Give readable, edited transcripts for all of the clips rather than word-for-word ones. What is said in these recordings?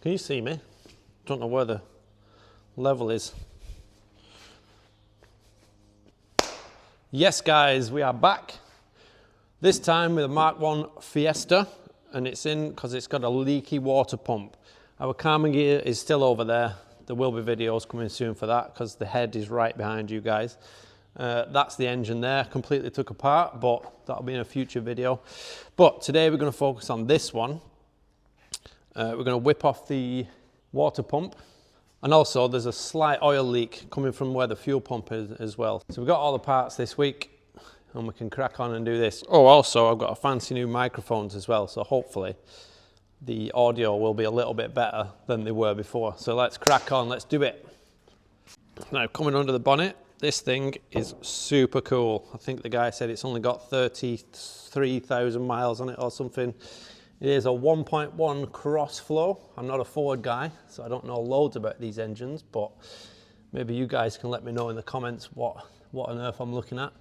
Can you see me? Don't know where the level is. Yes guys, we are back. This time with a Mk1 Fiesta, and it's in because it's got a leaky water pump. Our camera gear is still over there. There will be videos coming soon for that because the head is right behind you guys. That's the engine there, completely took apart, but that'll be in a future video. But today we're going to focus on this one. We're going to whip off the water pump, and also there's a slight oil leak coming from where the fuel pump is as well. So we've got all the parts this week and we can crack on and do this. Oh, also I've got a fancy new microphones as well, so hopefully the audio will be a little bit better than they were before. So let's crack on, let's do it. Now, coming under the bonnet, this thing is super cool. I think the guy said it's only got 33,000 miles on it or something. It is a 1.1 cross flow. I'm not a Ford guy, so I don't know loads about these engines, but maybe you guys can let me know in the comments what on earth I'm looking at.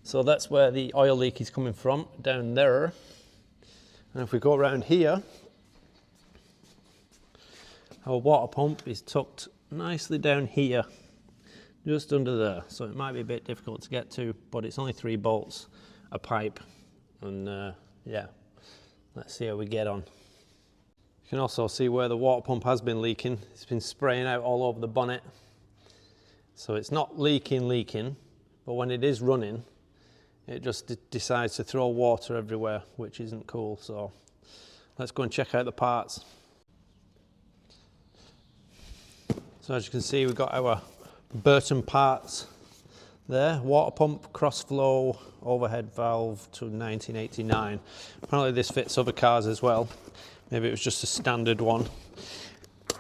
So that's where the oil leak is coming from, down there. And if we go around here, our water pump is tucked nicely down here, just under there. So it might be a bit difficult to get to, but it's only 3 bolts, a pipe, and yeah, let's see how we get on. You can also see where the water pump has been leaking. It's been spraying out all over the bonnet. So it's not leaking, but when it is running, it just decides to throw water everywhere, which isn't cool. So let's go and check out the parts. So as you can see, we've got our Burton parts there. Water pump, cross flow, overhead valve to 1989. Apparently this fits other cars as well. Maybe it was just a standard one.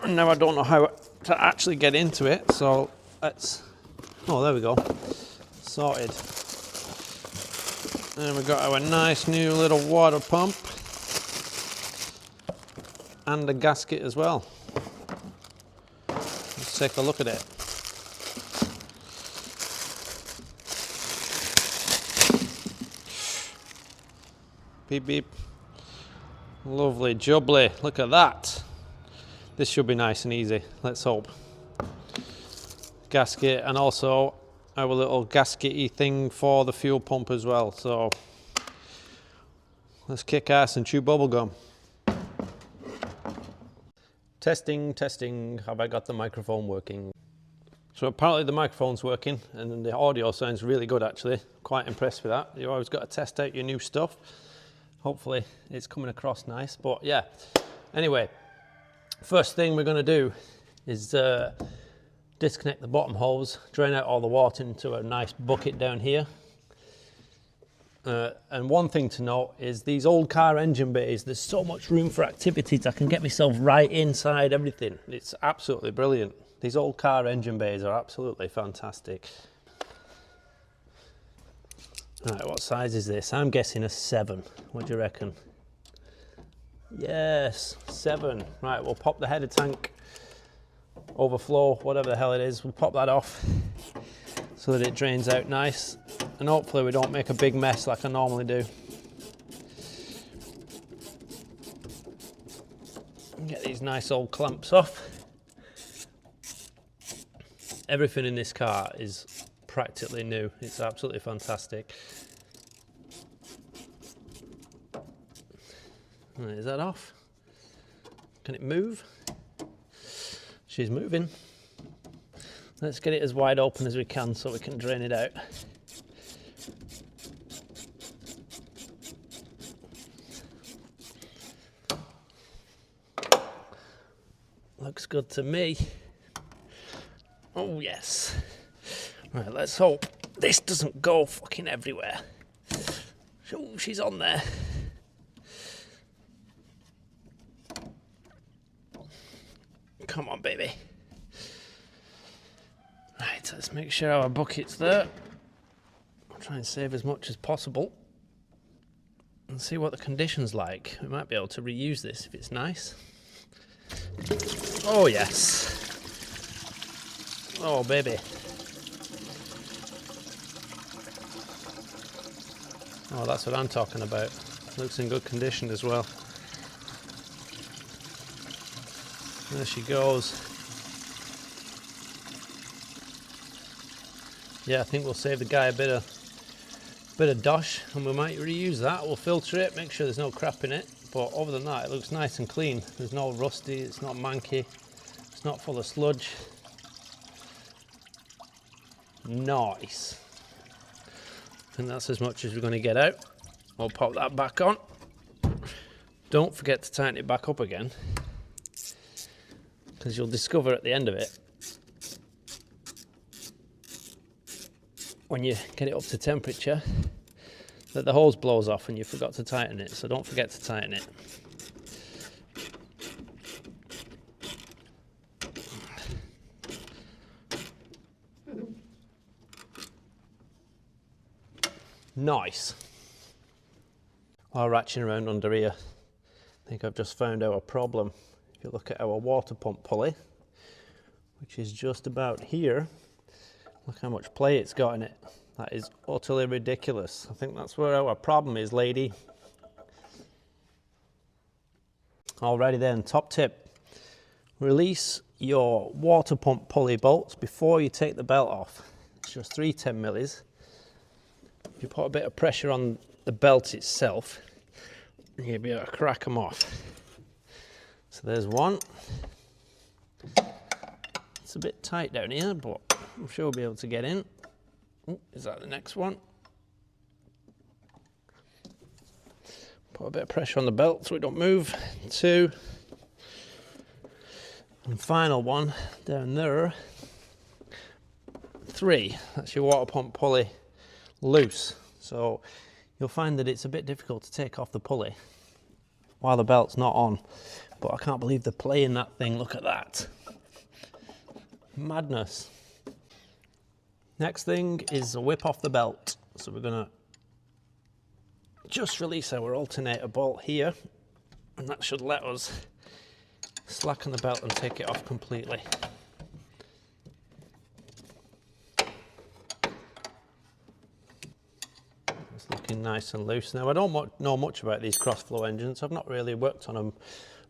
And now I don't know how to actually get into it, so let's... Oh, there we go. Sorted. And we've got our nice new little water pump. And a gasket as well. Let's take a look at it. Beep beep. Lovely jubbly. Look at that. This should be nice and easy. Let's hope. Gasket, and also our little gasket-y thing for the fuel pump as well. So let's kick ass and chew bubblegum. Testing, testing. Have I got the microphone working? So apparently the microphone's working and the audio sounds really good actually. Quite impressed with that. You always got to test out your new stuff. Hopefully it's coming across nice, but yeah. Anyway, first thing we're going to do is disconnect the bottom hose, drain out all the water into a nice bucket down here. And one thing to note is these old car engine bays, there's so much room for activities. I can get myself right inside everything. It's absolutely brilliant. These old car engine bays are absolutely fantastic. Right, what size is this? I'm guessing a 7. What do you reckon? Yes, 7. Right, we'll pop the header tank, overflow, whatever the hell it is, we'll pop that off so that it drains out nice, and hopefully we don't make a big mess like I normally do. Get these nice old clamps off. Everything in this car is practically new. It's absolutely fantastic. Right, is that off? Can it move? She's moving. Let's get it as wide open as we can so we can drain it out. Looks good to me. Oh yes. Right, let's hope this doesn't go fucking everywhere. Oh, she's on there. Come on, baby. Right, let's make sure our bucket's there. I'll try and save as much as possible and see what the condition's like. We might be able to reuse this if it's nice. Oh yes. Oh baby. Oh, that's what I'm talking about. Looks in good condition as well. There she goes. Yeah, I think we'll save the guy a bit of dosh, and we might reuse that. We'll filter it, make sure there's no crap in it. But other than that, it looks nice and clean. There's no rusty, it's not manky, it's not full of sludge. Nice. I think that's as much as we're going to get out. We'll pop that back on. Don't forget to tighten it back up again, because you'll discover at the end of it, when you get it up to temperature, that the hose blows off and you forgot to tighten it. So don't forget to tighten it. Nice. While ratcheting around under here, I think I've just found our problem. If you look at our water pump pulley, which is just about here, look how much play it's got in it. That is utterly ridiculous. I think that's where our problem is, lady. Alrighty then, top tip. Release your water pump pulley bolts before you take the belt off. It's just 3 10mm. If you put a bit of pressure on the belt itself, you'll be able to crack them off. So there's one. It's a bit tight down here, but I'm sure we'll be able to get in. Ooh, is that the next one? Put a bit of pressure on the belt so it don't move. 2. And final one down there. 3. That's your water pump pulley loose. So you'll find that it's a bit difficult to take off the pulley while the belt's not on. But I can't believe they're playing that thing. Look at that. Madness. Next thing is a whip off the belt. So we're gonna just release our alternator bolt here, and that should let us slacken the belt and take it off completely. It's looking nice and loose. Now I don't know much about these cross-flow engines. I've not really worked on them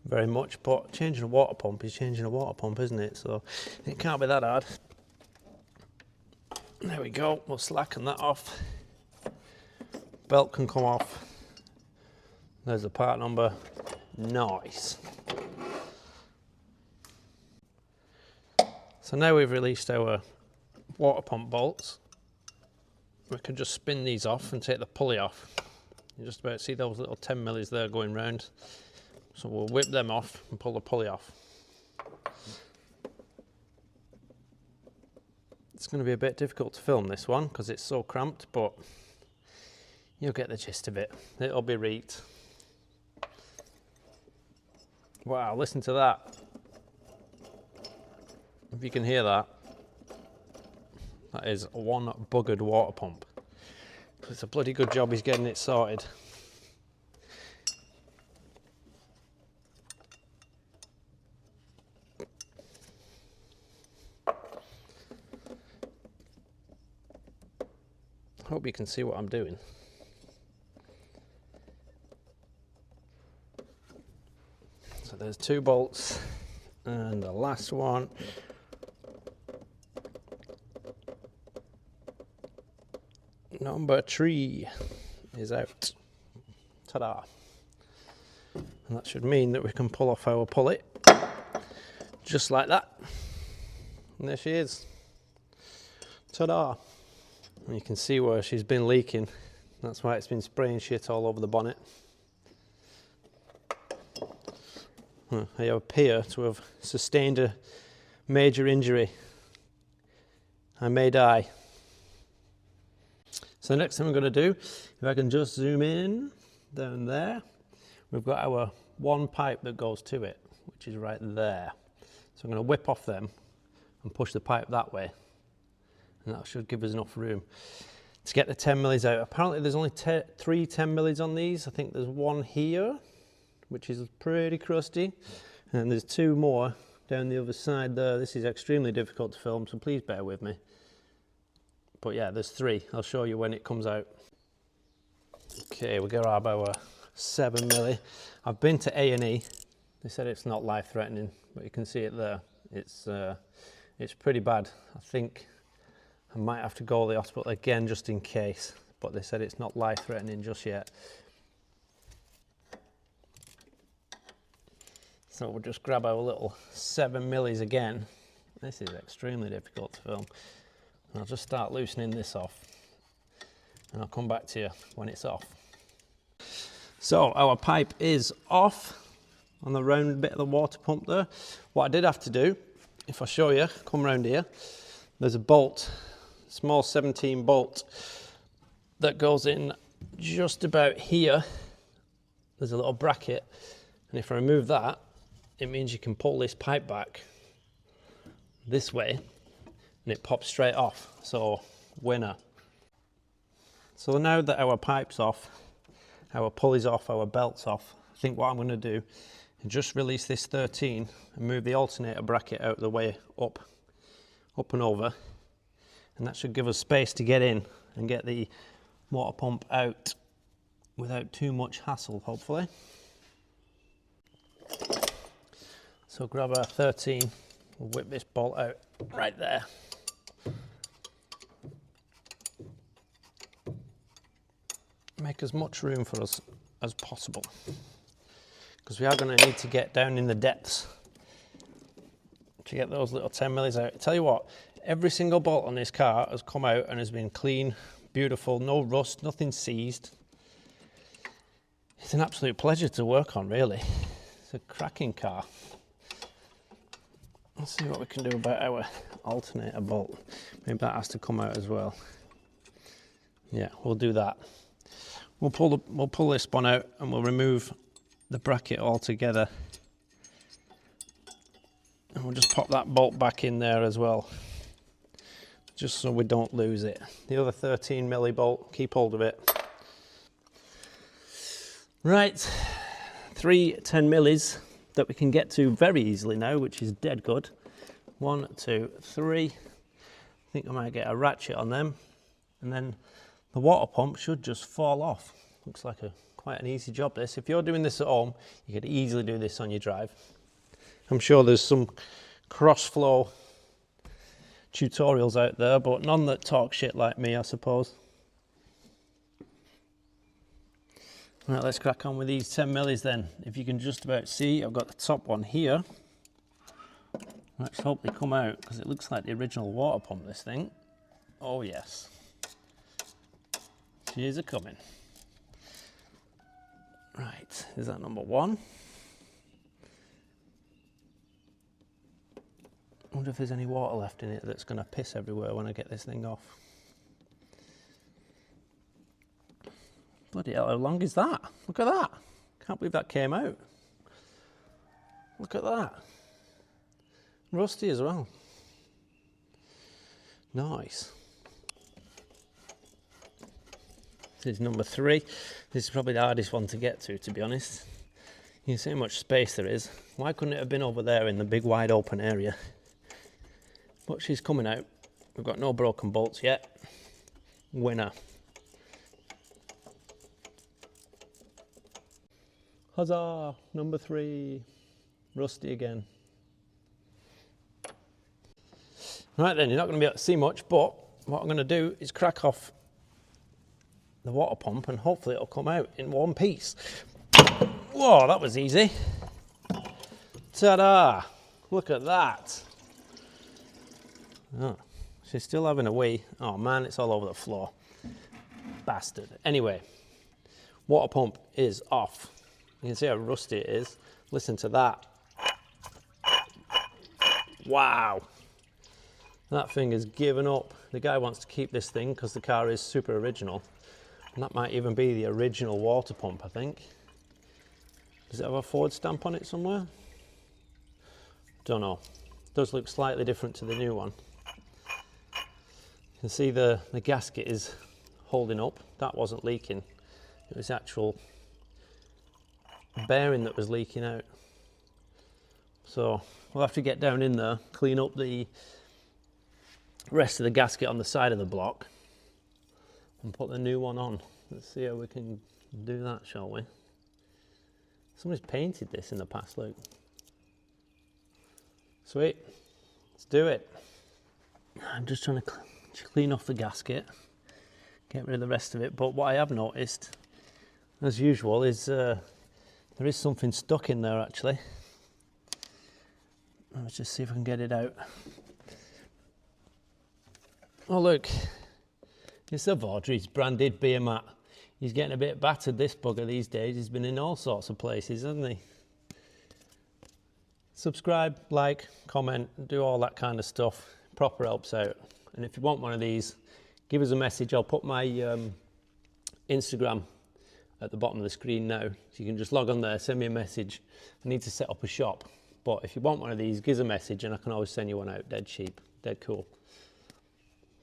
very much, but changing a water pump is changing a water pump, isn't it? So it can't be that hard. There we go, we'll slacken that off. Belt can come off. There's the part number. Nice. So now we've released our water pump bolts, we can just spin these off and take the pulley off. You just about see those little 10mm there going round. So we'll whip them off and pull the pulley off. It's going to be a bit difficult to film this one because it's so cramped, but you'll get the gist of it. It'll be reeked. Wow, listen to that. If you can hear that, that is one buggered water pump. It's a bloody good job he's getting it sorted. Hope you can see what I'm doing. So there's 2 bolts, and the last one. Number 3 is out. Ta-da! And that should mean that we can pull off our pulley, just like that. And there she is. Ta-da! And you can see where she's been leaking. That's why it's been spraying shit all over the bonnet. I appear to have sustained a major injury. I may die. So the next thing we're going to do, if I can just zoom in down there, we've got our one pipe that goes to it, which is right there. So I'm going to whip off them and push the pipe that way. And that should give us enough room to get the 10mm out. Apparently there's only 3 10mm on these. I think there's one here, which is pretty crusty. And there's 2 more down the other side there. This is extremely difficult to film, so please bear with me. But yeah, there's 3. I'll show you when it comes out. Okay, we grab our 7mm. I've been to A&E They said it's not life-threatening, but you can see it there. It's pretty bad. I think I might have to go to the hospital again just in case, but they said it's not life-threatening just yet. So we'll just grab our little 7mm again. This is extremely difficult to film. And I'll just start loosening this off, and I'll come back to you when it's off. So our pipe is off on the round bit of the water pump there. What I did have to do, if I show you, come round here, there's a bolt, small 17 bolt that goes in just about here. There's a little bracket, and if I remove that, it means you can pull this pipe back this way and it pops straight off. So winner. So now that our pipe's off, our pulley's off, our belt's off, I think what I'm going to do is just release this 13 and move the alternator bracket out of the way, up and over, and that should give us space to get in and get the water pump out without too much hassle, hopefully. So grab our 13, we'll whip this bolt out right there. Make as much room for us as possible, because we are going to need to get down in the depths to get those little 10mm out. I tell you what, every single bolt on this car has come out and has been clean, beautiful, no rust, nothing seized. It's an absolute pleasure to work on, really. It's a cracking car. Let's see what we can do about our alternator bolt. Maybe that has to come out as well. Yeah, we'll do that. We'll pull this one out and we'll remove the bracket altogether. And we'll just pop that bolt back in there as well, just so we don't lose it. The other 13mm bolt, keep hold of it. Right, 3 10mm that we can get to very easily now, which is dead good. 1, 2, 3. I think I might get a ratchet on them, and then the water pump should just fall off. Looks like quite an easy job, this. If you're doing this at home, you could easily do this on your drive. I'm sure there's some cross-flow tutorials out there, but none that talk shit like me, I suppose. Right, let's crack on with these 10mm then. If you can just about see, I've got the top one here. Let's hope they come out, because it looks like the original water pump, this thing. Oh yes. She's a coming. Right, is that number 1? I wonder if there's any water left in it that's going to piss everywhere when I get this thing off. Bloody hell, how long is that? Look at that. Can't believe that came out. Look at that. Rusty as well. Nice. This is number 3. This is probably the hardest one to get to be honest. You can see how much space there is. Why couldn't it have been over there in the big wide open area? But she's coming out. We've got no broken bolts yet. Winner. Huzzah! Number 3. Rusty again. Right then, you're not going to be able to see much, but what I'm going to do is crack off the water pump and hopefully it'll come out in one piece. Whoa, that was easy. Ta-da! Look at that. Oh, she's still having a wee. Oh man, it's all over the floor. Bastard. Anyway, water pump is off. You can see how rusty it is. Listen to that. Wow. That thing has given up. The guy wants to keep this thing because the car is super original. And that might even be the original water pump, I think. Does it have a Ford stamp on it somewhere? Don't know. It does look slightly different to the new one. You can see the gasket is holding up. That wasn't leaking. It was the actual bearing that was leaking out. So we'll have to get down in there, clean up the rest of the gasket on the side of the block and put the new one on. Let's see how we can do that, shall we? Somebody's painted this in the past, look. Sweet, let's do it. I'm just trying to clean off the gasket, get rid of the rest of it, but what I have noticed, as usual, is there is something stuck in there actually. Let's just see if I can get it out. Oh look, it's the Vaudry's branded beer mat. He's getting a bit battered, this bugger, these days. He's been in all sorts of places, hasn't he? Subscribe, like, comment, do all that kind of stuff. Proper helps out. And if you want one of these, give us a message. I'll put my Instagram at the bottom of the screen now. So you can just log on there, send me a message. I need to set up a shop. But if you want one of these, give us a message and I can always send you one out. Dead cheap, dead cool.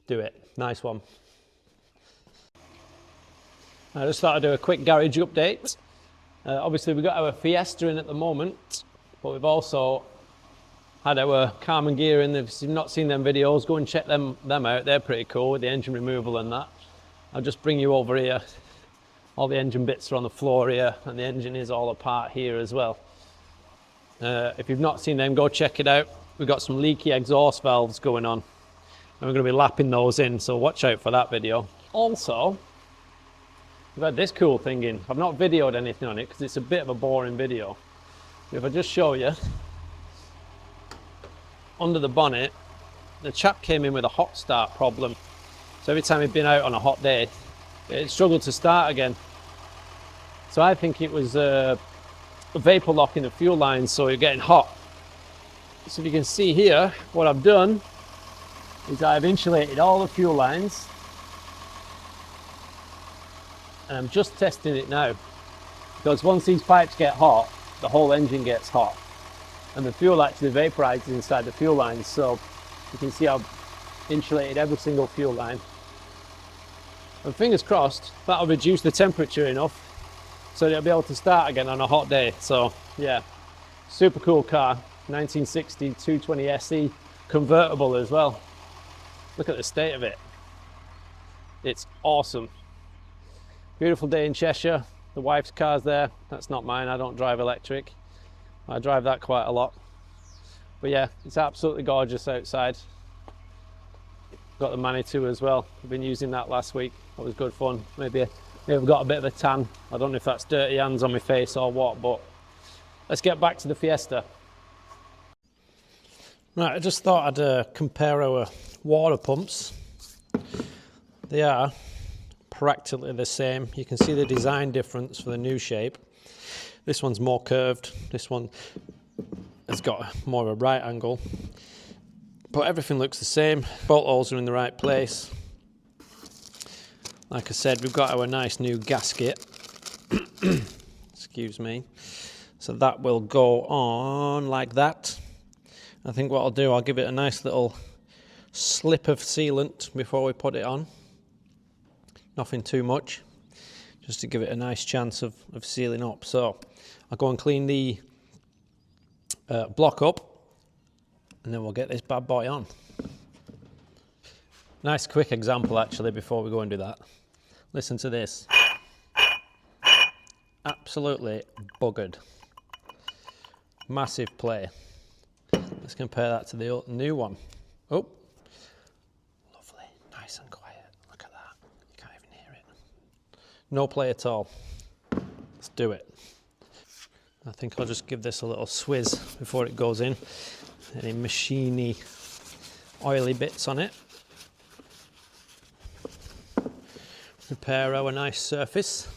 Do it. Nice one. I just thought I'd do a quick garage update. Obviously we've got our Fiesta in at the moment, but we've also had our Karmann gear in. If you've not seen them videos, go and check them out. They're pretty cool with the engine removal and that. I'll just bring you over here. All the engine bits are on the floor here and the engine is all apart here as well. If you've not seen them, go check it out. We've got some leaky exhaust valves going on and we're going to be lapping those in, so watch out for that video. Also, we've had this cool thing in. I've not videoed anything on it because it's a bit of a boring video. If I just show you, under the bonnet, the chap came in with a hot start problem. So every time he'd been out on a hot day, it struggled to start again. So I think it was a vapor lock in the fuel lines, so you're getting hot. So if you can see here, what I've done is I've insulated all the fuel lines. And I'm just testing it now, because once these pipes get hot, the whole engine gets hot and the fuel actually vaporizes inside the fuel lines. So you can see I've insulated every single fuel line, and fingers crossed that'll reduce the temperature enough so it'll be able to start again on a hot day. So yeah, super cool car, 1960 220 SE convertible as well. Look at the state of it, it's awesome. Beautiful day in Cheshire. The wife's car's there. That's not mine. I don't drive electric. I drive that quite a lot. But yeah, it's absolutely gorgeous outside. Got the Manitou as well. I've been using that last week. That was good fun. Maybe I've got a bit of a tan. I don't know if that's dirty hands on my face or what, but let's get back to the Fiesta. Right, I just thought I'd compare our water pumps. They are practically the same. You can see the design difference for the new shape. This one's more curved, this one has got more of a right angle, but everything looks the same. Bolt holes are in the right place. Like I said, we've got our nice new gasket. Excuse me. So that will go on like that. I think what I'll do, I'll give it a nice little slip of sealant before we put it on. Nothing too much, just to give it a nice chance of sealing up. So I'll go and clean the block up and then we'll get this bad boy on. Nice quick example actually before we go and do that. Listen to this. Absolutely buggered. Massive play. Let's compare that to the new one. Oh, lovely, nice and quiet. No play at all. Let's do it. I think I'll just give this a little swizz before it goes in. Any machiney, oily bits on it. Prepare our nice surface.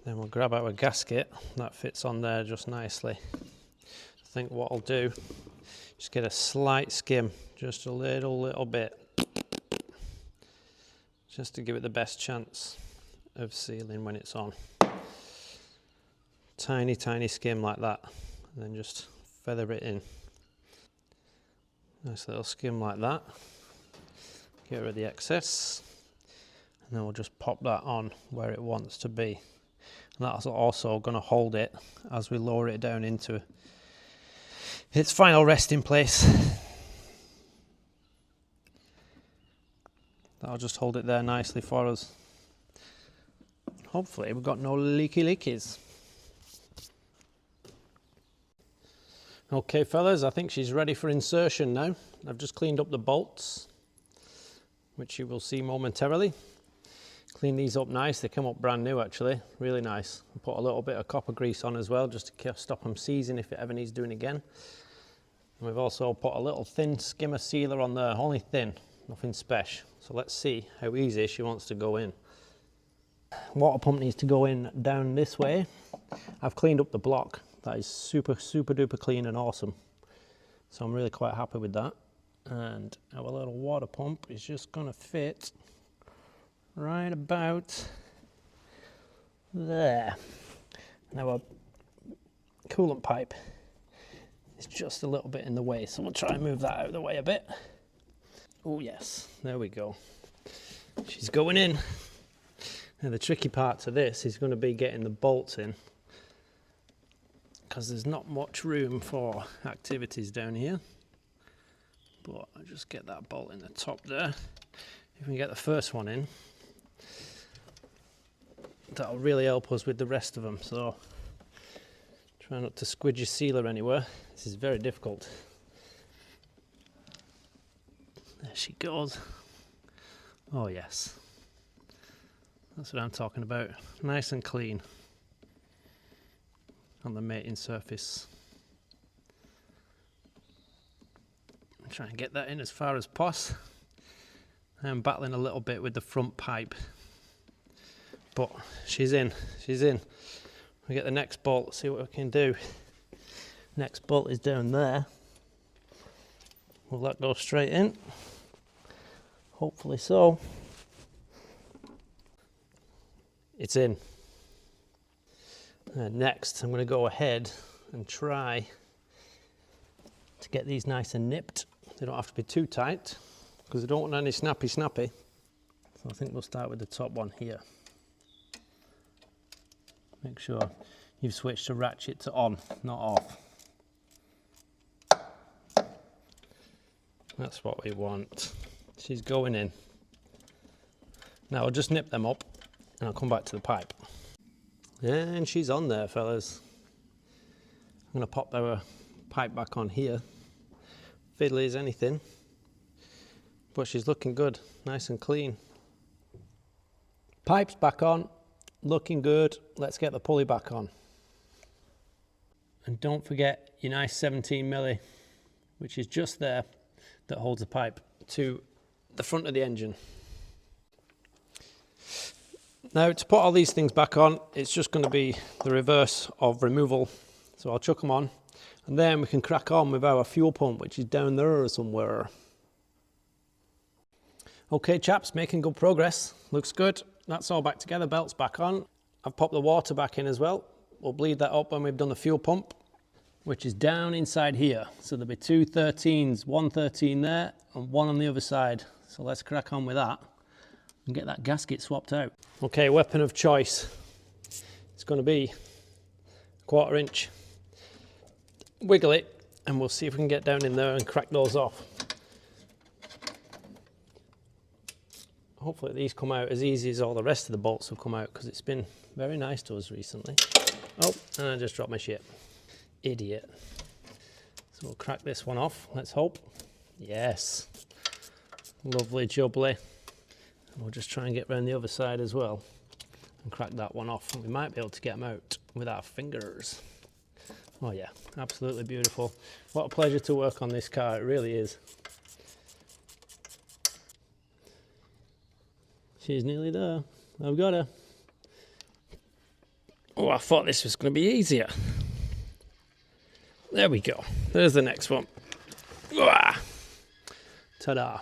Then we'll grab our gasket. That fits on there just nicely. I think what I'll do, just get a slight skim, just a little bit. Just to give it the best chance of sealing when it's on. Tiny, tiny skim like that, and then just feather it in. Nice little skim like that. Get rid of the excess, and then we'll just pop that on where it wants to be. And that's also going to hold it as we lower it down into its final resting place. That'll just hold it there nicely for us. Hopefully we've got no leakies. Okay fellas, I think she's ready for insertion now. I've just cleaned up the bolts, which you will see momentarily. Clean these up nice, they come up brand new actually, really nice. Put a little bit of copper grease on as well, just to stop them seizing if it ever needs doing again. And we've also put a little thin skimmer sealer on there, only thin, nothing special. So let's see how easy she wants to go in. Water pump needs to go in down this way. I've cleaned up the block. That is super duper clean and awesome. So I'm really quite happy with that. And our little water pump is just gonna fit right about there. Now our coolant pipe is just a little bit in the way, so we'll try and move that out of the way a bit. Oh yes, there we go. She's going in. Now the tricky part to this is going to be getting the bolts in, because there's not much room for activities down here. But I'll just get that bolt in the top there. If we can get the first one in, that'll really help us with the rest of them. So try not to squidge your sealer anywhere. This is very difficult. There she goes. Oh yes. That's what I'm talking about. Nice and clean on the mating surface. Try and get that in as far as possible. I'm battling a little bit with the front pipe, but she's in. We get the next bolt, see what we can do. Next bolt is down there. Will that go straight in? Hopefully so. It's in. Next, I'm going to go ahead and try to get these nice and nipped. They don't have to be too tight, because I don't want any snappy. So I think we'll start with the top one here. Make sure you've switched the ratchet to on, not off. That's what we want. She's going in. Now I'll just nip them up and I'll come back to the pipe. And she's on there, fellas. I'm going to pop our pipe back on here. Fiddly as anything, but she's looking good, nice and clean. Pipe's back on, looking good. Let's get the pulley back on. And don't forget your nice 17mm, which is just there, that holds the pipe to the front of the engine. Now to put all these things back on, it's just going to be the reverse of removal. So I'll chuck them on, and then we can crack on with our fuel pump, which is down there somewhere. Okay chaps, making good progress. Looks good. That's all back together, belt's back on. I've popped the water back in as well. We'll bleed that up when we've done the fuel pump, which is down inside here. So there'll be two 13s, one 13 there and one on the other side. So let's crack on with that and get that gasket swapped out. Okay, weapon of choice. It's going to be a 1/4 inch. Wiggle it and we'll see if we can get down in there and crack those off. Hopefully these come out as easy as all the rest of the bolts will come out, because it's been very nice to us recently. Oh, and I just dropped my shit. Idiot. So we'll crack this one off, let's hope. Yes. Lovely jubbly. And we'll just try and get around the other side as well and crack that one off. And we might be able to get them out with our fingers. Oh yeah, absolutely beautiful. What a pleasure to work on this car, it really is. She's nearly there. I've got her. Oh, I thought this was going to be easier. There we go. There's the next one. Ta-da.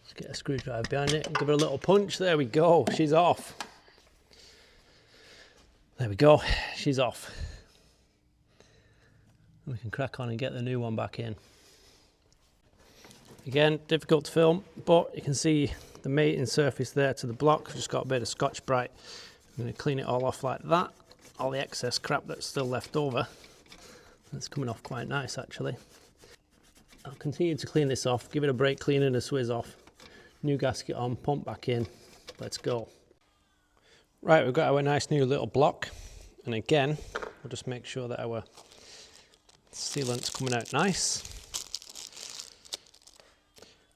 Let's get a screwdriver behind it and give her a little punch. There we go. She's off. There we go, she's off. We can crack on and get the new one back in. Again, difficult to film, but you can see the mating surface there to the block. Just got a bit of Scotch-Brite. I'm going to clean it all off like that. All the excess crap that's still left over. It's coming off quite nice actually. I'll continue to clean this off, give it a brake clean and a swizz off. New gasket on, pump back in, let's go. Right, we've got our nice new little block, and again, we'll just make sure that our sealant's coming out nice.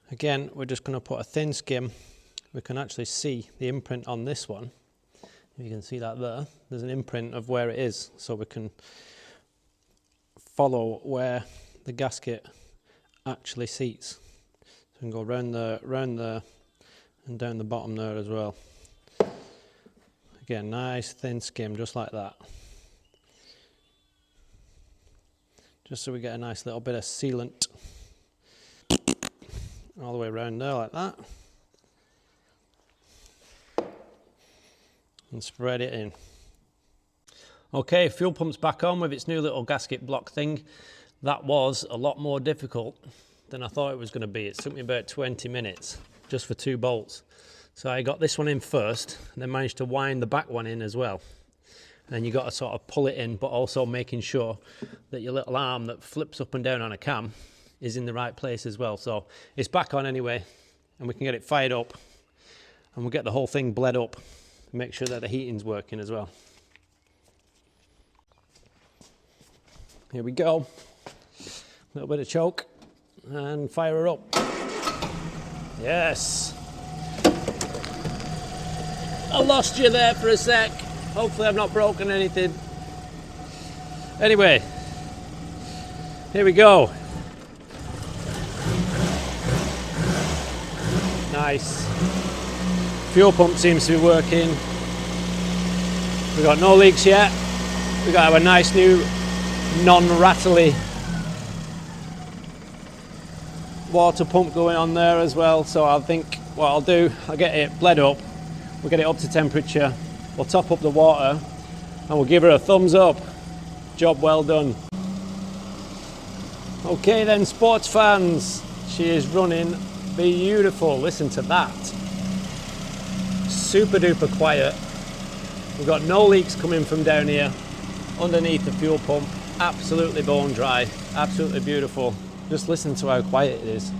Again, we're just going to put a thin skim. We can actually see the imprint on this one. You can see that there. There's an imprint of where it is, so we can follow where the gasket actually seats. So we can go round there, and down the bottom there as well. Again, nice thin skim, just like that. Just so we get a nice little bit of sealant all the way around there like that. And spread it in. Okay, fuel pump's back on with its new little gasket block thing. That was a lot more difficult than I thought it was going to be. It took me about 20 minutes just for 2 bolts. So I got this one in first, and then managed to wind the back one in as well. And then you got to sort of pull it in, but also making sure that your little arm that flips up and down on a cam is in the right place as well. So it's back on anyway, and we can get it fired up, and we'll get the whole thing bled up, and make sure that the heating's working as well. Here we go. A little bit of choke, and fire her up. Yes. I lost you there for a sec. Hopefully I've not broken anything. Anyway, here we go. Nice. Fuel pump seems to be working. We've got no leaks yet. We've got our nice new non-rattly water pump going on there as well. So I think what I'll do, I'll get it bled up. We'll get it up to temperature, we'll top up the water, and we'll give her a thumbs up. Job well done. Okay then, sports fans, she is running beautiful. Listen to that. Super duper quiet. We've got no leaks coming from down here underneath the fuel pump. Absolutely bone dry, absolutely beautiful. Just listen to how quiet it is.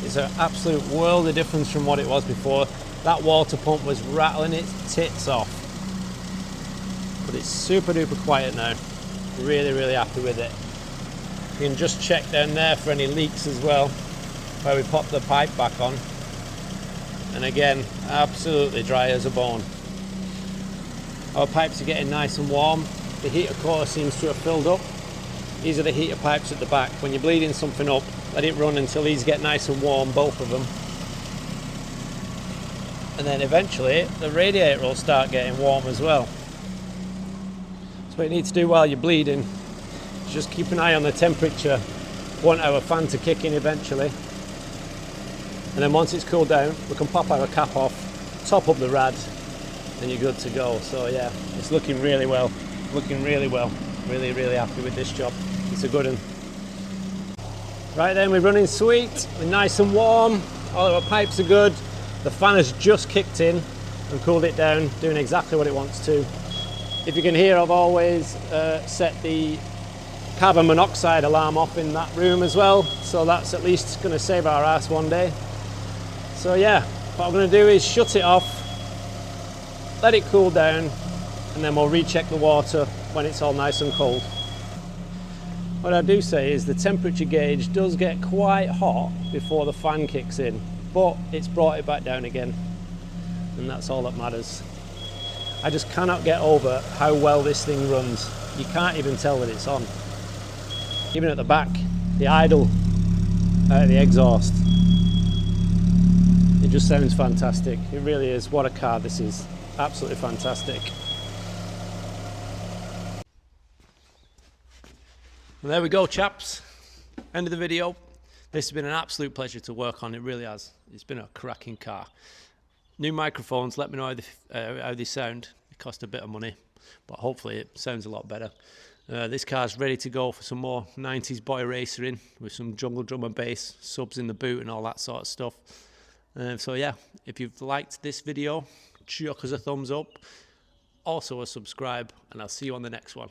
It's an absolute world of difference from what it was before. That water pump was rattling its tits off. But it's super duper quiet now. Really, really happy with it. You can just check down there for any leaks as well, where we pop the pipe back on. And again, absolutely dry as a bone. Our pipes are getting nice and warm. The heater core seems to have filled up. These are the heater pipes at the back. When you're bleeding something up, let it run until these get nice and warm, both of them. And then eventually the radiator will start getting warm as well. So what you need to do while you're bleeding is just keep an eye on the temperature. Want our fan to kick in eventually. And then once it's cooled down, we can pop our cap off, top up the rad, and you're good to go. So yeah, it's looking really well. Looking really well. Really, really happy with this job. It's a good one. Right then, we're running sweet. We're nice and warm. All our pipes are good. The fan has just kicked in and cooled it down, doing exactly what it wants to. If you can hear, I've always set the carbon monoxide alarm off in that room as well, so that's at least going to save our ass one day. So yeah, what I'm going to do is shut it off, let it cool down, and then we'll recheck the water when it's all nice and cold. What I do say is the temperature gauge does get quite hot before the fan kicks in, but it's brought it back down again, and that's all that matters. I just cannot get over how well this thing runs. You can't even tell that it's on. Even at the back, the idle out of the exhaust, it just sounds fantastic. It really is. What a car this is. Absolutely fantastic. And there we go, chaps. End of the video. This has been an absolute pleasure to work on. It really has. It's been a cracking car. New microphones. Let me know how they sound. It cost a bit of money, but hopefully it sounds a lot better. This car's ready to go for some more 90s boy racing with some jungle drum and bass, subs in the boot and all that sort of stuff. So yeah, if you've liked this video, chuck us a thumbs up, also a subscribe, and I'll see you on the next one.